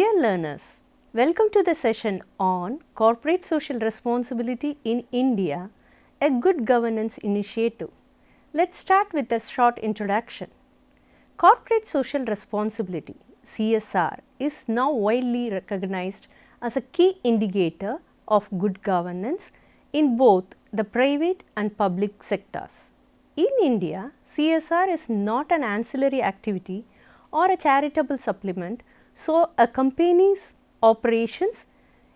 Dear learners, welcome to the session on Corporate Social Responsibility in India, a Good Governance Initiative. Let's start with a short introduction. Corporate Social Responsibility (CSR) is now widely recognized as a key indicator of good governance in both the private and public sectors. In India, CSR is not an ancillary activity or a charitable supplement. So, a company's operations,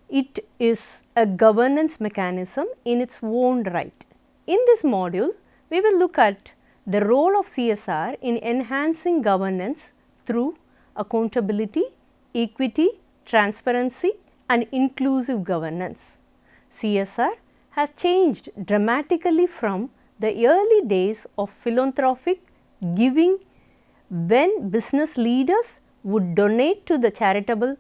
it is a governance mechanism in its own right. In this module, we will look at the role of CSR in enhancing governance through accountability, equity, transparency and inclusive governance. CSR has changed dramatically from the early days of philanthropic giving when business leaders would donate to the charitable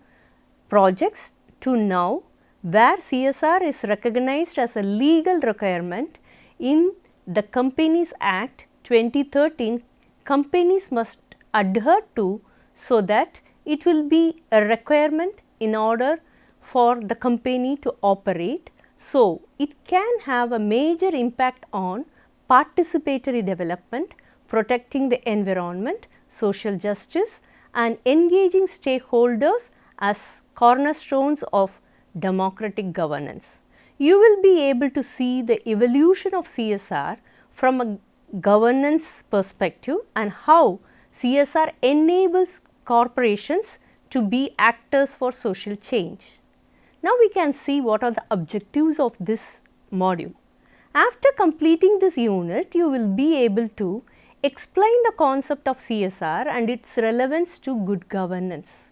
projects to now where CSR is recognized as a legal requirement in the Companies Act 2013. Companies must adhere to so that it will be a requirement in order for the company to operate. So, it can have a major impact on participatory development, protecting the environment, social justice and engaging stakeholders as cornerstones of democratic governance. You will be able to see the evolution of CSR from a governance perspective and how CSR enables corporations to be actors for social change. Now, we can see what are the objectives of this module. After completing this unit, you will be able to explain the concept of CSR and its relevance to good governance.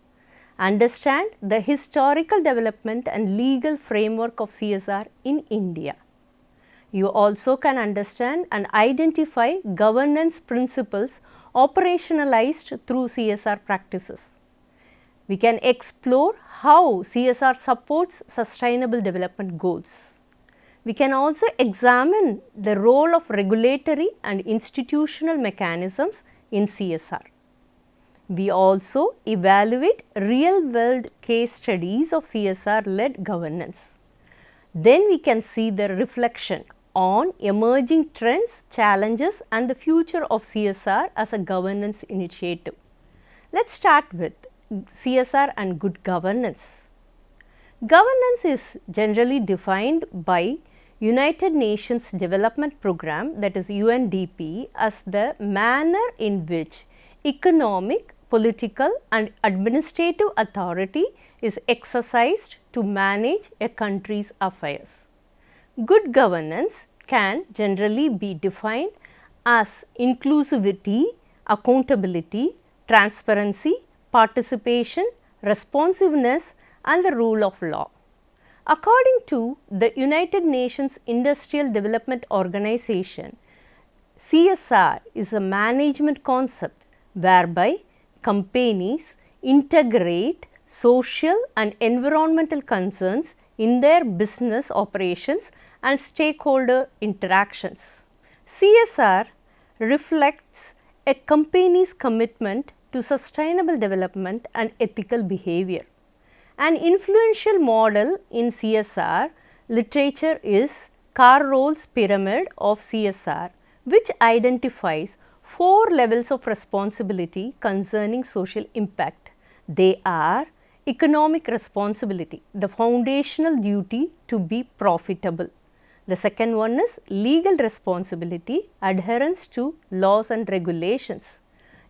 Understand the historical development and legal framework of CSR in India. You also can understand and identify governance principles operationalized through CSR practices. We can explore how CSR supports sustainable development goals. We can also examine the role of regulatory and institutional mechanisms in CSR. We also evaluate real-world case studies of CSR-led governance. Then we can see the reflection on emerging trends, challenges and the future of CSR as a governance initiative. Let's start with CSR and good governance. Governance is generally defined by United Nations Development Programme, that is UNDP, as the manner in which economic, political and administrative authority is exercised to manage a country's affairs. Good governance can generally be defined as inclusivity, accountability, transparency, participation, responsiveness and the rule of law. According to the United Nations Industrial Development Organization, CSR is a management concept whereby companies integrate social and environmental concerns in their business operations and stakeholder interactions. CSR reflects a company's commitment to sustainable development and ethical behavior. An influential model in CSR literature is Carroll's pyramid of CSR, which identifies 4 levels of responsibility concerning social impact. They are economic responsibility, the foundational duty to be profitable. The second one is legal responsibility, adherence to laws and regulations.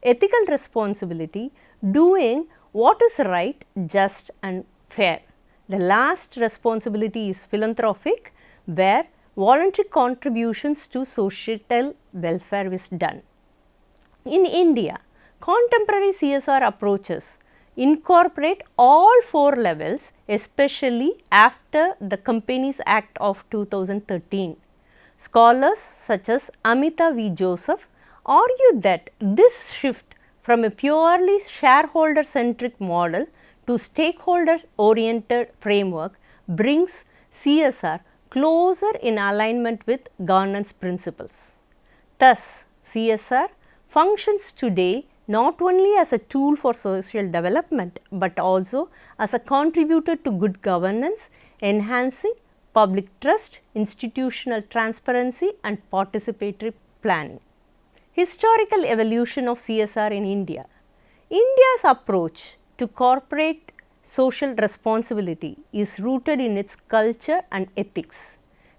Ethical responsibility, doing what is right, just and fair. The last responsibility is philanthropic, where voluntary contributions to societal welfare is done. In India, contemporary CSR approaches incorporate all 4 levels, especially after the Companies Act of 2013. Scholars such as Amita V. Joseph argue that this shift from a purely shareholder-centric model to stakeholder-oriented framework brings CSR closer in alignment with governance principles. Thus, CSR functions today not only as a tool for social development, but also as a contributor to good governance, enhancing public trust, institutional transparency and participatory planning. Historical evolution of CSR in India. India's approach to corporate social responsibility is rooted in its culture and ethics.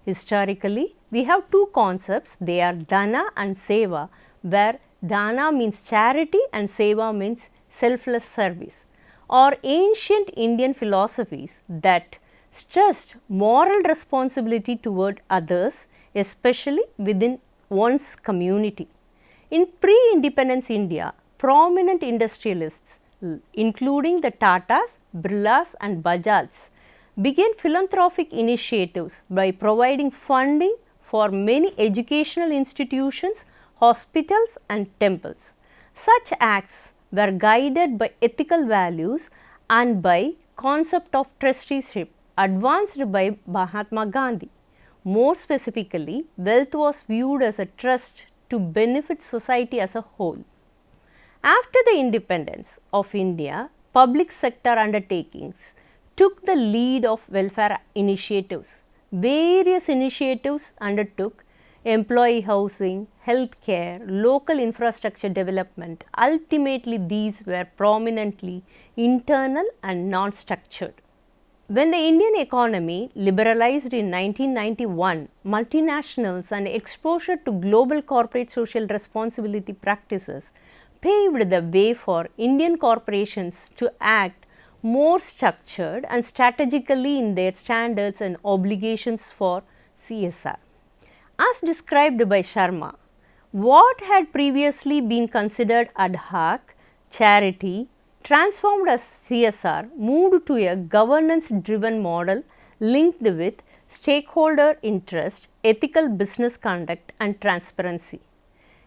Historically, we have two concepts, they are Dana and Seva, where Dana means charity and Seva means selfless service, or ancient Indian philosophies that stressed moral responsibility toward others, especially within one's community. In pre-independence India, prominent industrialists including the Tatas, Birlas and Bajajs began philanthropic initiatives by providing funding for many educational institutions, hospitals and temples. Such acts were guided by ethical values and by concept of trusteeship advanced by Mahatma Gandhi. More specifically, wealth was viewed as a trust to benefit society as a whole. After the independence of India, public sector undertakings took the lead of welfare initiatives. Various initiatives undertook employee housing, health care, local infrastructure development. Ultimately, these were prominently internal and non-structured. When the Indian economy liberalized in 1991, multinationals and exposure to global corporate social responsibility practices paved the way for Indian corporations to act more structured and strategically in their standards and obligations for CSR. As described by Sharma, what had previously been considered ad hoc, charity, transformed as CSR, moved to a governance-driven model linked with stakeholder interest, ethical business conduct and transparency.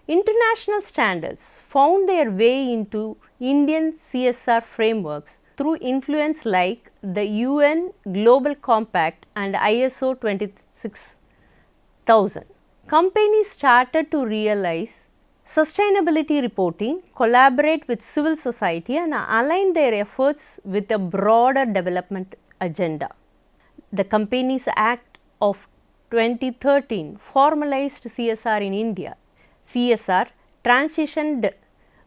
International standards found their way into Indian CSR frameworks through influence like the UN Global Compact and ISO 26000. Companies started to realize sustainability reporting, collaborate with civil society and align their efforts with a broader development agenda. The Companies Act of 2013 formalized CSR in India. CSR transitioned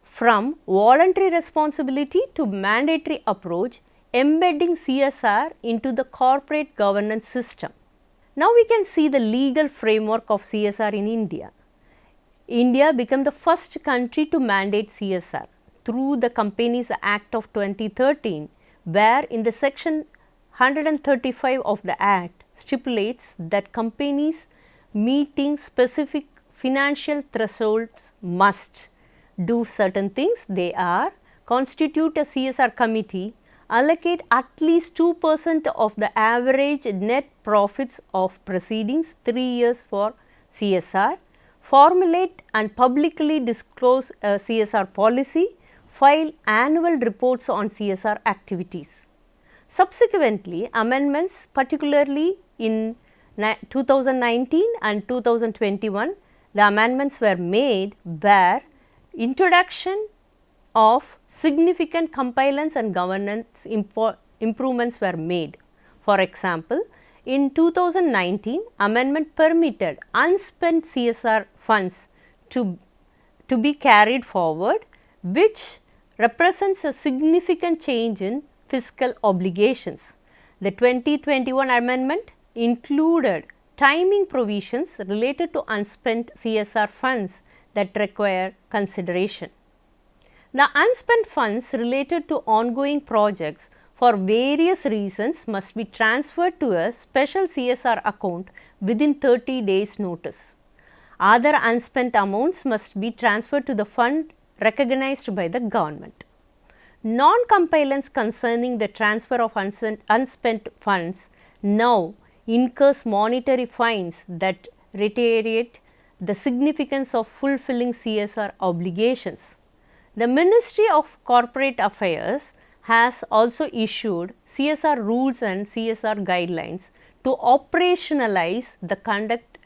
from voluntary responsibility to mandatory approach, embedding CSR into the corporate governance system. Now we can see the legal framework of CSR in India. India became the first country to mandate CSR through the Companies Act of 2013, where in the section 135 of the Act stipulates that companies meeting specific financial thresholds must do certain things. They are constitute a CSR committee, allocate at least 2% of the average net profits of preceding 3 years for CSR, formulate and publicly disclose a CSR policy, file annual reports on CSR activities. Subsequently, amendments particularly in 2019 and 2021, the amendments were made where introduction of significant compliance and governance improvements were made. For example, in 2019, amendment permitted unspent CSR funds to be carried forward, which represents a significant change in fiscal obligations. The 2021 amendment included timing provisions related to unspent CSR funds that require consideration. The unspent funds related to ongoing projects for various reasons must be transferred to a special CSR account within 30 days notice. Other unspent amounts must be transferred to the fund recognized by the government. Non-compliance concerning the transfer of unspent funds now incurs monetary fines that reiterate the significance of fulfilling CSR obligations. The Ministry of Corporate Affairs has also issued CSR rules and CSR guidelines to operationalize the conduct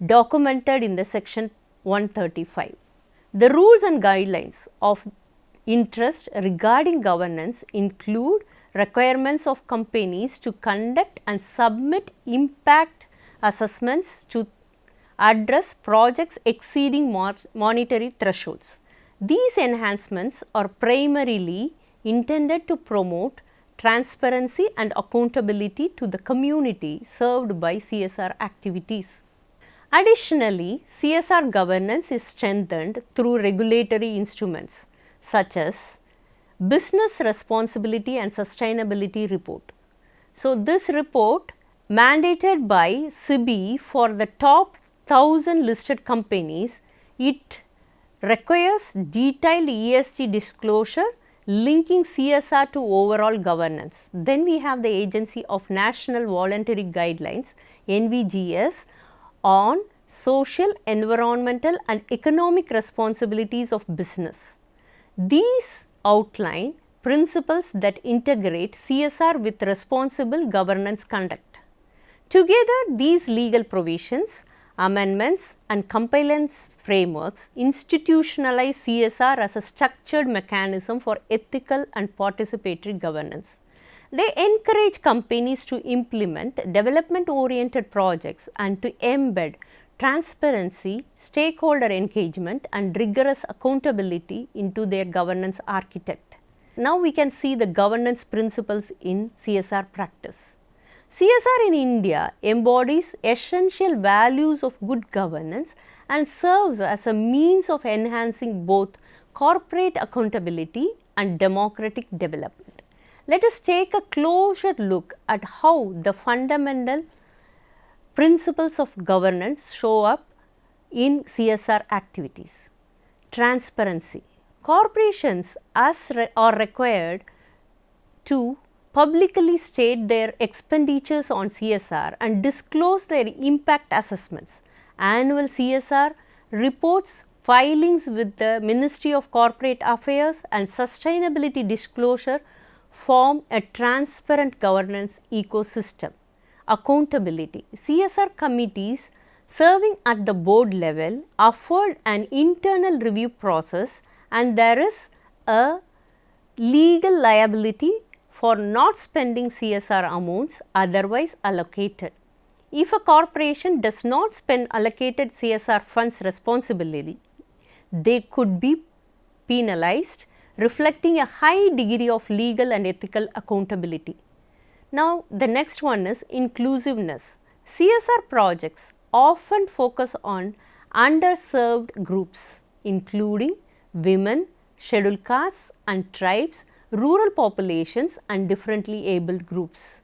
documented in the section 135. The rules and guidelines of interests regarding governance include requirements of companies to conduct and submit impact assessments to address projects exceeding monetary thresholds. These enhancements are primarily intended to promote transparency and accountability to the community served by CSR activities. Additionally, CSR governance is strengthened through regulatory instruments such as Business Responsibility and Sustainability Report. So, this report mandated by SEBI for the top 1000 listed companies, it requires detailed ESG disclosure linking CSR to overall governance. Then we have the Agency of National Voluntary Guidelines NVGS on social, environmental and economic responsibilities of business. These outline principles that integrate CSR with responsible governance conduct. Together, these legal provisions, amendments and compliance frameworks institutionalize CSR as a structured mechanism for ethical and participatory governance. They encourage companies to implement development-oriented projects and to embed transparency, stakeholder engagement and rigorous accountability into their governance architect. Now we can see the governance principles in CSR practice. CSR in India embodies essential values of good governance and serves as a means of enhancing both corporate accountability and democratic development. Let us take a closer look at how the fundamental principles of governance show up in CSR activities. Transparency. Corporations are required to publicly state their expenditures on CSR and disclose their impact assessments. Annual CSR reports, filings with the Ministry of Corporate Affairs and sustainability disclosure form a transparent governance ecosystem. Accountability. CSR committees serving at the board level afford an internal review process and there is a legal liability for not spending CSR amounts otherwise allocated. If a corporation does not spend allocated CSR funds responsibly, they could be penalized, reflecting a high degree of legal and ethical accountability. Now, the next one is inclusiveness. CSR projects often focus on underserved groups, including women, scheduled castes and tribes, rural populations and differently abled groups.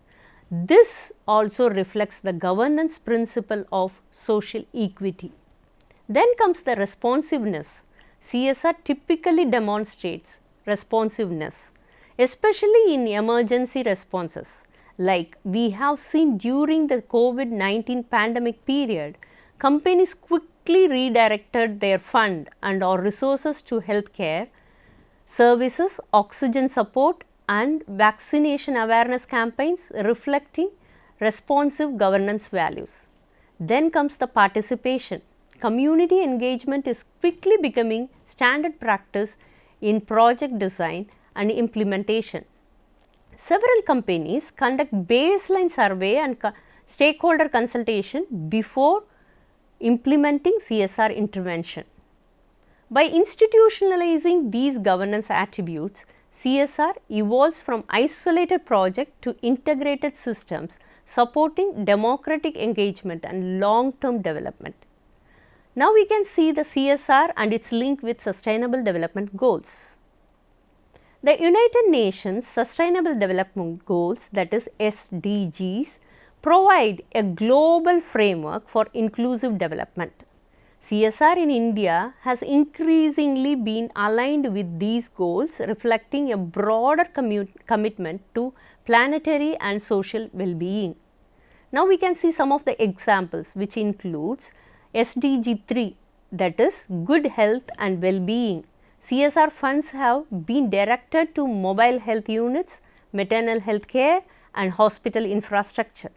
This also reflects the governance principle of social equity. Then comes the responsiveness. CSR typically demonstrates responsiveness, especially in emergency responses. Like we have seen during the COVID-19 pandemic period, companies quickly redirected their fund and or resources to healthcare services, oxygen support and vaccination awareness campaigns, reflecting responsive governance values. Then comes the participation. Community engagement is quickly becoming standard practice in project design and implementation. Several companies conduct baseline survey and stakeholder consultation before implementing CSR intervention. By institutionalizing these governance attributes, CSR evolves from isolated project to integrated systems supporting democratic engagement and long-term development. Now we can see the CSR and its link with Sustainable Development Goals. The United Nations Sustainable Development Goals, that is SDGs, provide a global framework for inclusive development. CSR in India has increasingly been aligned with these goals, reflecting a broader commitment to planetary and social well-being. Now we can see some of the examples, which includes SDG 3, that is good health and well-being. CSR funds have been directed to mobile health units, maternal health care and hospital infrastructure.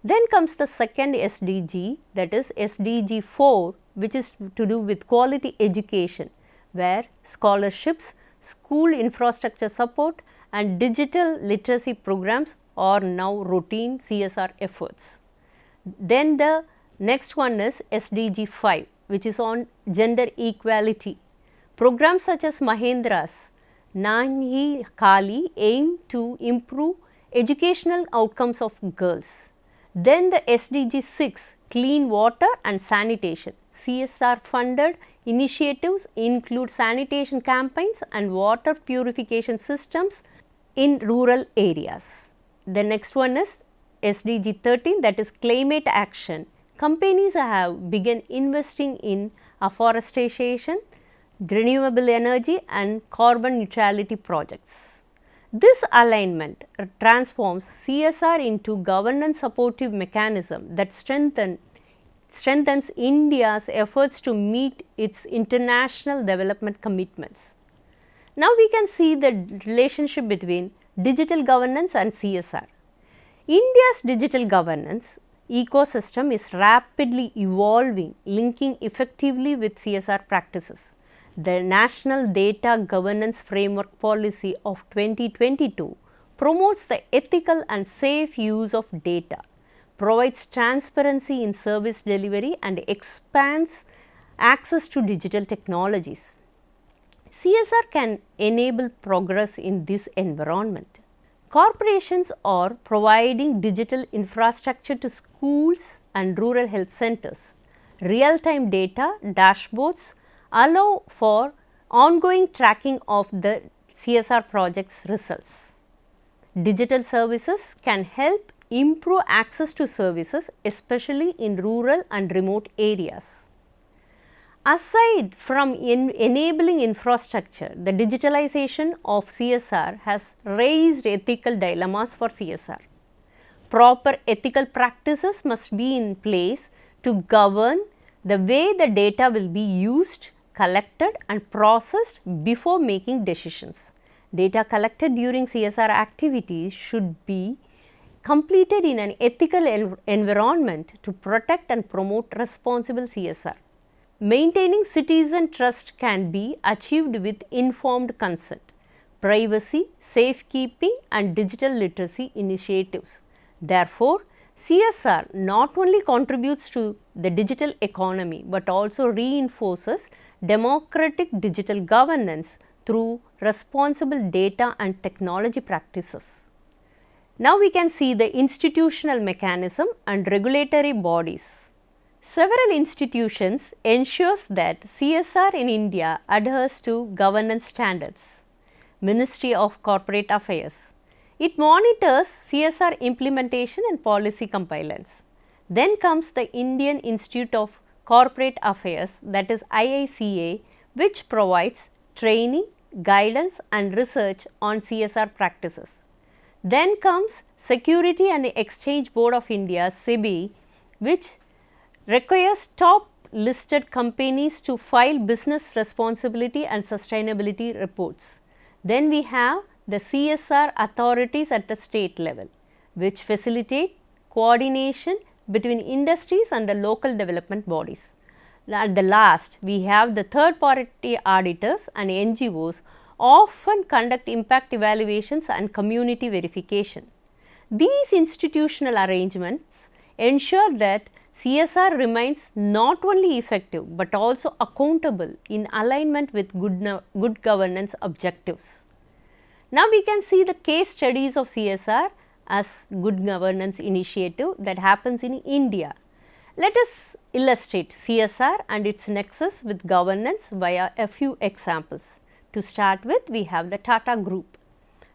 Then comes the second SDG, that is SDG 4, which is to do with quality education, where scholarships, school infrastructure support and digital literacy programs are now routine CSR efforts. Then the next one is SDG 5, which is on gender equality. Programs such as Mahendra's Nahi Kali aim to improve educational outcomes of girls. Then the SDG 6, clean water and sanitation. CSR funded initiatives include sanitation campaigns and water purification systems in rural areas. The next one is SDG 13, that is climate action. Companies have begun investing in afforestation, renewable energy and carbon neutrality projects. This alignment transforms CSR into governance supportive mechanism that strengthens India's efforts to meet its international development commitments. Now we can see the relationship between digital governance and CSR. India's digital governance ecosystem is rapidly evolving, linking effectively with CSR practices. The National Data Governance Framework Policy of 2022 promotes the ethical and safe use of data, provides transparency in service delivery and expands access to digital technologies. CSR can enable progress in this environment. Corporations are providing digital infrastructure to schools and rural health centers. Real-time data dashboards allow for ongoing tracking of the CSR project's results. Digital services can help improve access to services, especially in rural and remote areas. Aside from enabling infrastructure, the digitalization of CSR has raised ethical dilemmas for CSR. Proper ethical practices must be in place to govern the way the data will be used, collected and processed before making decisions. Data collected during CSR activities should be completed in an ethical environment to protect and promote responsible CSR. Maintaining citizen trust can be achieved with informed consent, privacy, safekeeping and digital literacy initiatives. Therefore, CSR not only contributes to the digital economy, but also reinforces democratic digital governance through responsible data and technology practices. Now we can see the institutional mechanism and regulatory bodies. Several institutions ensures that CSR in India adheres to governance standards. Ministry of Corporate Affairs. It monitors CSR implementation and policy compliance. Then comes the Indian Institute of Corporate Affairs, that is IICA, which provides training, guidance and research on CSR practices. Then comes Security and Exchange Board of India, SEBI, which requires top listed companies to file business responsibility and sustainability reports. Then we have the CSR authorities at the state level, which facilitate coordination between industries and the local development bodies. At the last, we have the third party auditors and NGOs often conduct impact evaluations and community verification. These institutional arrangements ensure that CSR remains not only effective, but also accountable in alignment with good governance objectives. Now we can see the case studies of CSR as good governance initiative that happens in India. Let us illustrate CSR and its nexus with governance via a few examples. To start with, we have the Tata Group.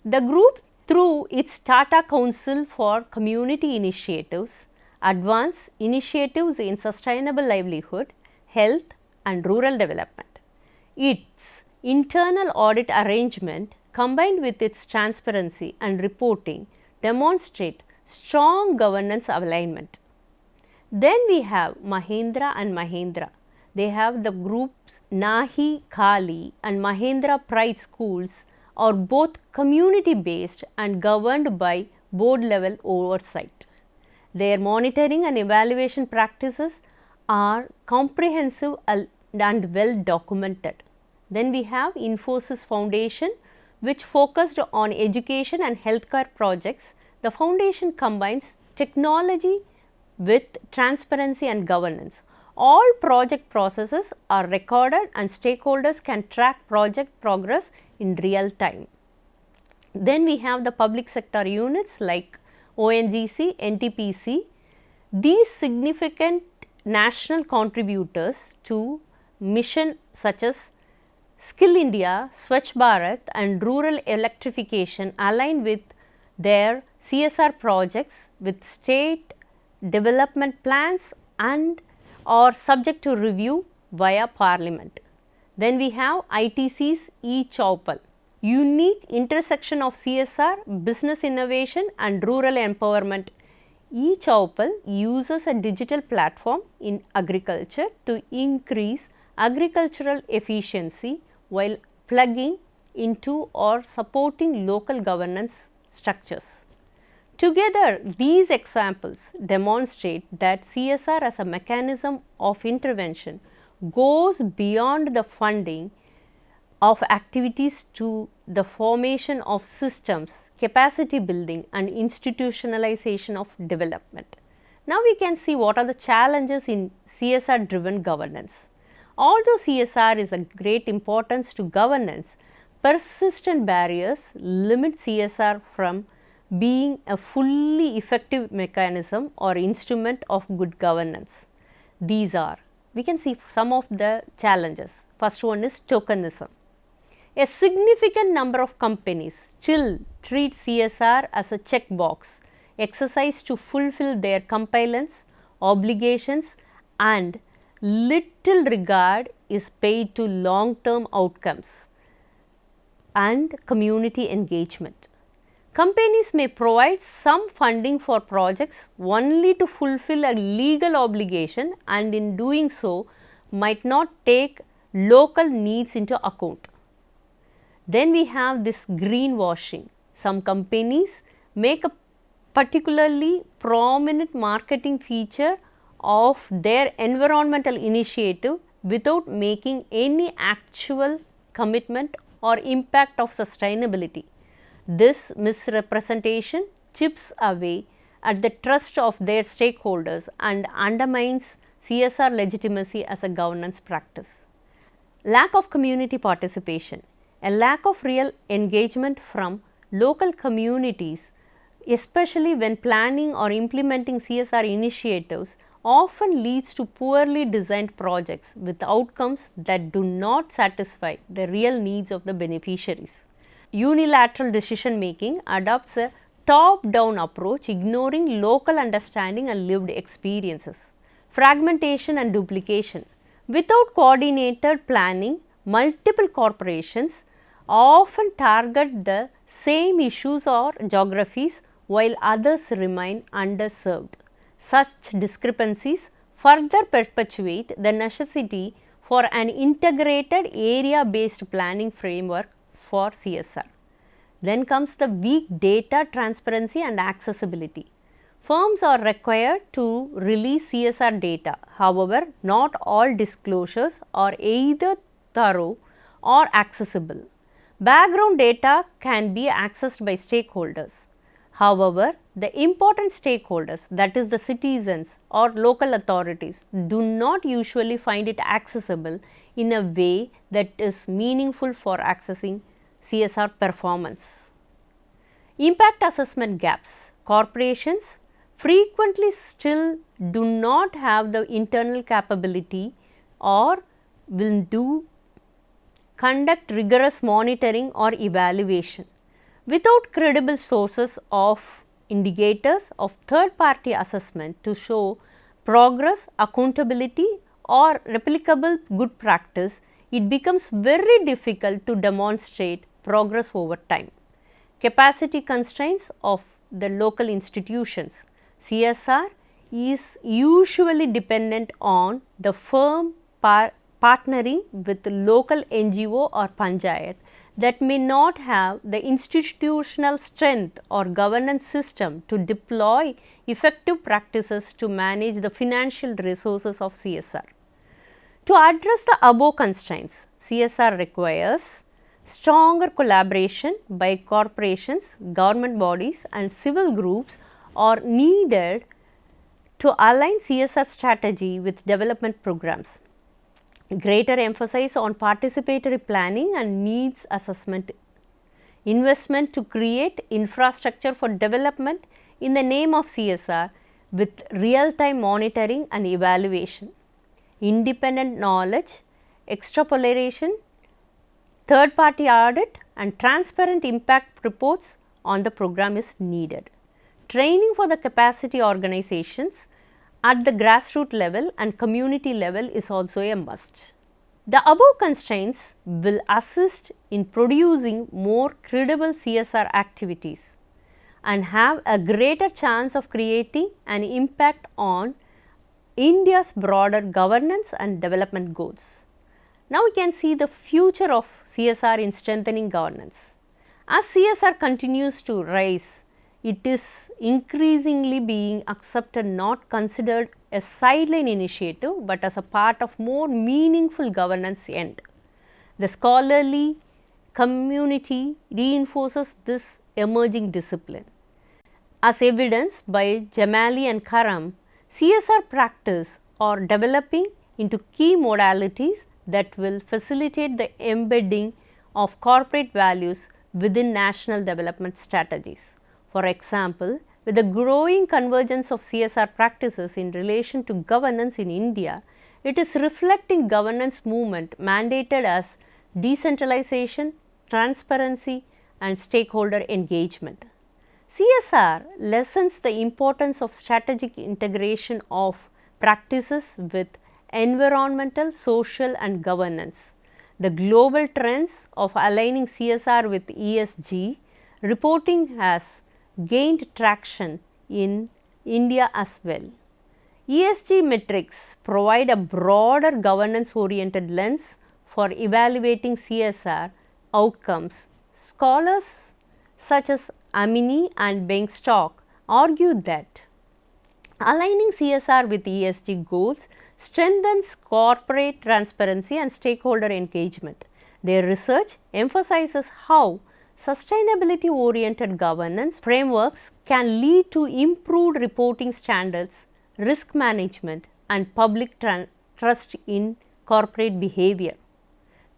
The group, through its Tata Council for Community Initiatives, advance initiatives in sustainable livelihood, health and rural development. Its internal audit arrangement combined with its transparency and reporting demonstrate strong governance alignment. Then we have Mahindra and Mahindra. They have the groups Nahi Kali and Mahindra Pride schools are both community based and governed by board level oversight. Their monitoring and evaluation practices are comprehensive and well documented. Then we have Infosys Foundation, which focused on education and healthcare projects. The foundation combines technology with transparency and governance. All project processes are recorded and stakeholders can track project progress in real time. Then we have the public sector units like ONGC, NTPC. These significant national contributors to mission such as Skill India, Swachh Bharat and rural electrification align with their CSR projects with state development plans and are subject to review via parliament. Then we have ITC's e-Chaupal, unique intersection of CSR, business innovation and rural empowerment. E-Chaupal uses a digital platform in agriculture to increase agricultural efficiency while plugging into or supporting local governance structures. Together, these examples demonstrate that CSR as a mechanism of intervention goes beyond the funding of activities to the formation of systems, capacity building and institutionalization of development. Now, we can see what are the challenges in CSR driven governance. Although CSR is of great importance to governance, persistent barriers limit CSR from being a fully effective mechanism or instrument of good governance. These are, we can see some of the challenges. First one is tokenism. A significant number of companies still treat CSR as a checkbox exercise to fulfill their compliance obligations, and little regard is paid to long-term outcomes and community engagement. Companies may provide some funding for projects only to fulfill a legal obligation, and in doing so might not take local needs into account. Then we have this greenwashing. Some companies make a particularly prominent marketing feature of their environmental initiative without making any actual commitment or impact of sustainability. This misrepresentation chips away at the trust of their stakeholders and undermines CSR legitimacy as a governance practice. Lack of community participation. A lack of real engagement from local communities, especially when planning or implementing CSR initiatives, often leads to poorly designed projects with outcomes that do not satisfy the real needs of the beneficiaries. Unilateral decision making adopts a top-down approach, ignoring local understanding and lived experiences. Fragmentation and duplication. Without coordinated planning, multiple corporations often target the same issues or geographies while others remain underserved. Such discrepancies further perpetuate the necessity for an integrated area-based planning framework for CSR. Then comes the weak data transparency and accessibility. Firms are required to release CSR data. However, not all disclosures are either thorough or accessible. Background data can be accessed by stakeholders. However, the important stakeholders, that is the citizens or local authorities, do not usually find it accessible in a way that is meaningful for accessing CSR performance. Impact assessment gaps. Corporations frequently still do not have the internal capability or will conduct rigorous monitoring or evaluation. Without credible sources of indicators of third-party assessment to show progress, accountability or replicable good practice, it becomes very difficult to demonstrate progress over time. Capacity constraints of the local institutions. CSR is usually dependent on the firm partnering with local NGO or panchayat that may not have the institutional strength or governance system to deploy effective practices to manage the financial resources of CSR. To address the above constraints, CSR requires stronger collaboration by corporations, government bodies and civil groups are needed to align CSR strategy with development programs. Greater emphasis on participatory planning and needs assessment. Investment to create infrastructure for development in the name of CSR with real-time monitoring and evaluation. Independent knowledge, extrapolation, third-party audit and transparent impact reports on the program is needed. Training for the capacity organizations at the grassroots level and community level is also a must. The above constraints will assist in producing more credible CSR activities and have a greater chance of creating an impact on India's broader governance and development goals. Now we can see the future of CSR in strengthening governance. As CSR continues to rise, it is increasingly being accepted, not considered a sideline initiative, but as a part of more meaningful governance end. The scholarly community reinforces this emerging discipline. As evidenced by Jamali and Karam, CSR practice are developing into key modalities that will facilitate the embedding of corporate values within national development strategies. For example, with the growing convergence of CSR practices in relation to governance in India, it is reflecting governance movement mandated as decentralization, transparency and stakeholder engagement. CSR lessens the importance of strategic integration of practices with environmental, social and governance. The global trends of aligning CSR with ESG reporting has gained traction in India as well. ESG metrics provide a broader governance oriented lens for evaluating CSR outcomes. Scholars such as Amini and Bengstock argue that aligning CSR with ESG goals strengthens corporate transparency and stakeholder engagement. Their research emphasizes how sustainability oriented governance frameworks can lead to improved reporting standards, risk management and public trust in corporate behavior.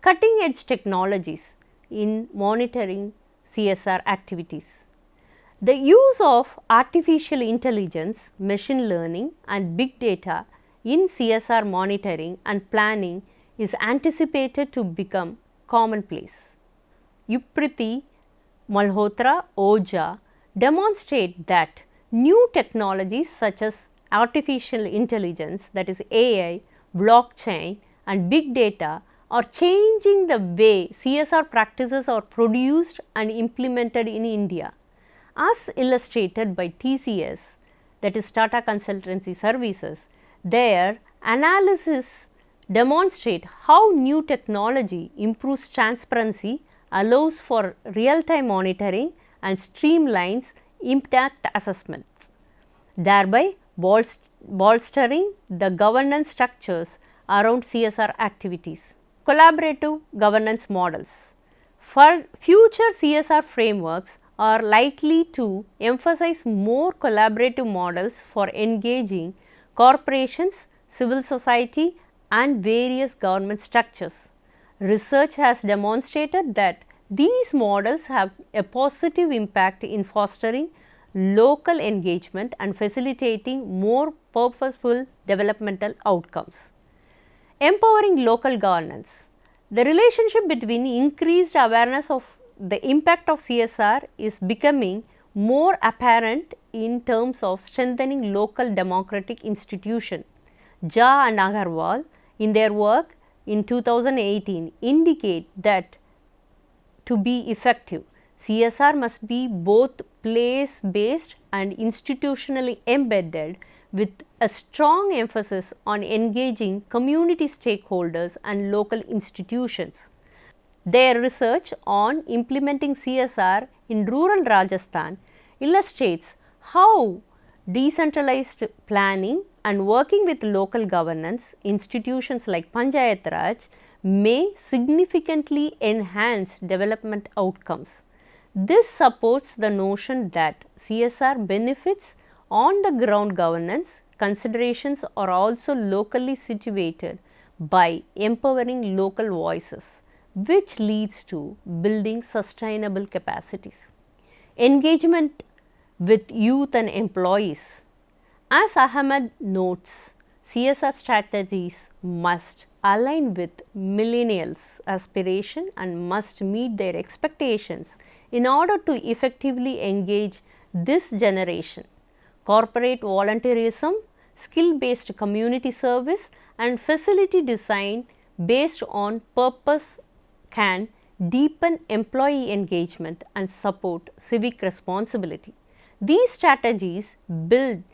Cutting edge technologies in monitoring CSR activities. The use of artificial intelligence, machine learning and big data in CSR monitoring and planning is anticipated to become commonplace. Upriti, Malhotra, Oja demonstrate that new technologies such as artificial intelligence, that is AI, blockchain and big data are changing the way CSR practices are produced and implemented in India. As illustrated by TCS, that is Tata Consultancy Services, their analysis demonstrate how new technology improves transparency, allows for real-time monitoring and streamlines impact assessments, thereby bolstering the governance structures around CSR activities. Collaborative governance models. For future CSR frameworks are likely to emphasize more collaborative models for engaging corporations, civil society and various government structures. Research has demonstrated that these models have a positive impact in fostering local engagement and facilitating more purposeful developmental outcomes. Empowering local governance. The relationship between increased awareness of the impact of CSR is becoming more apparent in terms of strengthening local democratic institutions. Jha and Agarwal in their work in 2018 indicate that to be effective, CSR must be both place-based and institutionally embedded with a strong emphasis on engaging community stakeholders and local institutions. Their research on implementing CSR in rural Rajasthan illustrates how decentralized planning and working with local governance institutions like Panchayat Raj may significantly enhance development outcomes. This supports the notion that CSR benefits on the ground governance considerations are also locally situated by empowering local voices, which leads to building sustainable capacities. Engagement with youth and employees. As Ahmed notes, CSR strategies must align with millennials' aspiration and must meet their expectations in order to effectively engage this generation. Corporate volunteerism, skill-based community service and facility design based on purpose can deepen employee engagement and support civic responsibility. These strategies build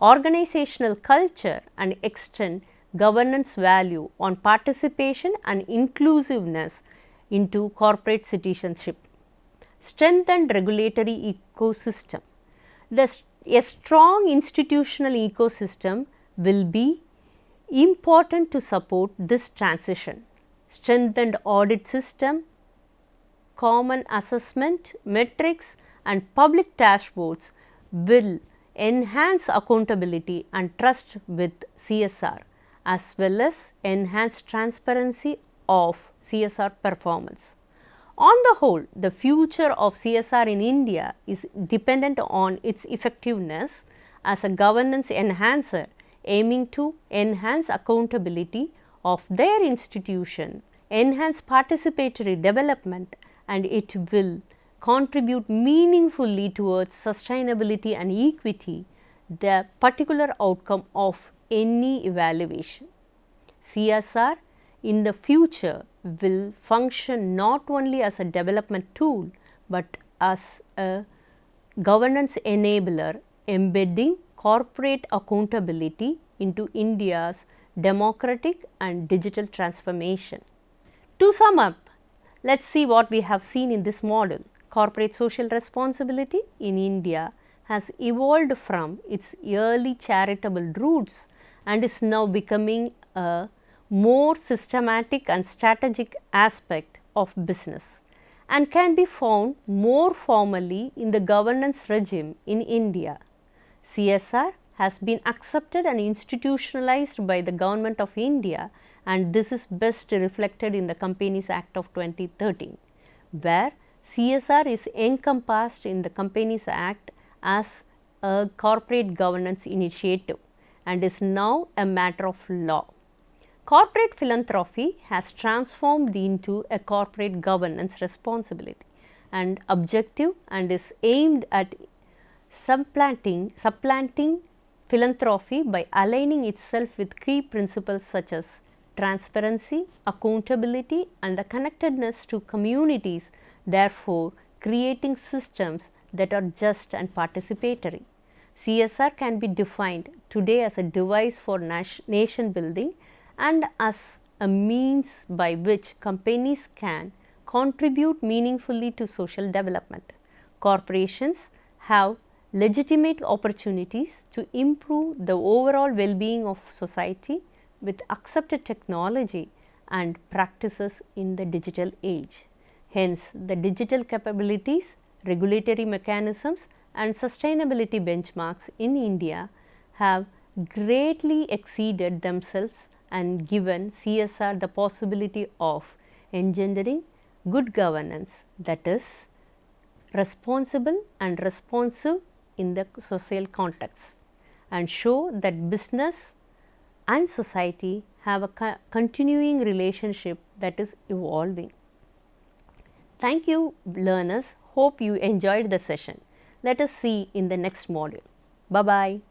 organizational culture and extend governance value on participation and inclusiveness into corporate citizenship. Strengthened regulatory ecosystem. A strong institutional ecosystem will be important to support this transition. Strengthened audit system, common assessment metrics and public dashboards will enhance accountability and trust with CSR as well as enhance transparency of CSR performance. On the whole, the future of CSR in India is dependent on its effectiveness as a governance enhancer aiming to enhance accountability of their institution, enhance participatory development, and it will contribute meaningfully towards sustainability and equity, the particular outcome of any evaluation. CSR in the future will function not only as a development tool, but as a governance enabler embedding corporate accountability into India's democratic and digital transformation. To sum up, let us see what we have seen in this model. Corporate social responsibility in India has evolved from its early charitable roots and is now becoming a more systematic and strategic aspect of business and can be found more formally in the governance regime in India. CSR has been accepted and institutionalized by the Government of India, and this is best reflected in the Companies Act of 2013, where CSR is encompassed in the Companies Act as a corporate governance initiative and is now a matter of law. Corporate philanthropy has transformed into a corporate governance responsibility and objective and is aimed at supplanting philanthropy by aligning itself with key principles such as transparency, accountability and the connectedness to communities, therefore creating systems that are just and participatory. CSR can be defined today as a device for nation building and as a means by which companies can contribute meaningfully to social development. Corporations have legitimate opportunities to improve the overall well-being of society with accepted technology and practices in the digital age. Hence, the digital capabilities, regulatory mechanisms and sustainability benchmarks in India have greatly exceeded themselves and given CSR the possibility of engendering good governance, that is responsible and responsive in the social context, and show that business and society have a continuing relationship that is evolving. Thank you, learners. Hope you enjoyed the session. Let us see in the next module. Bye-bye.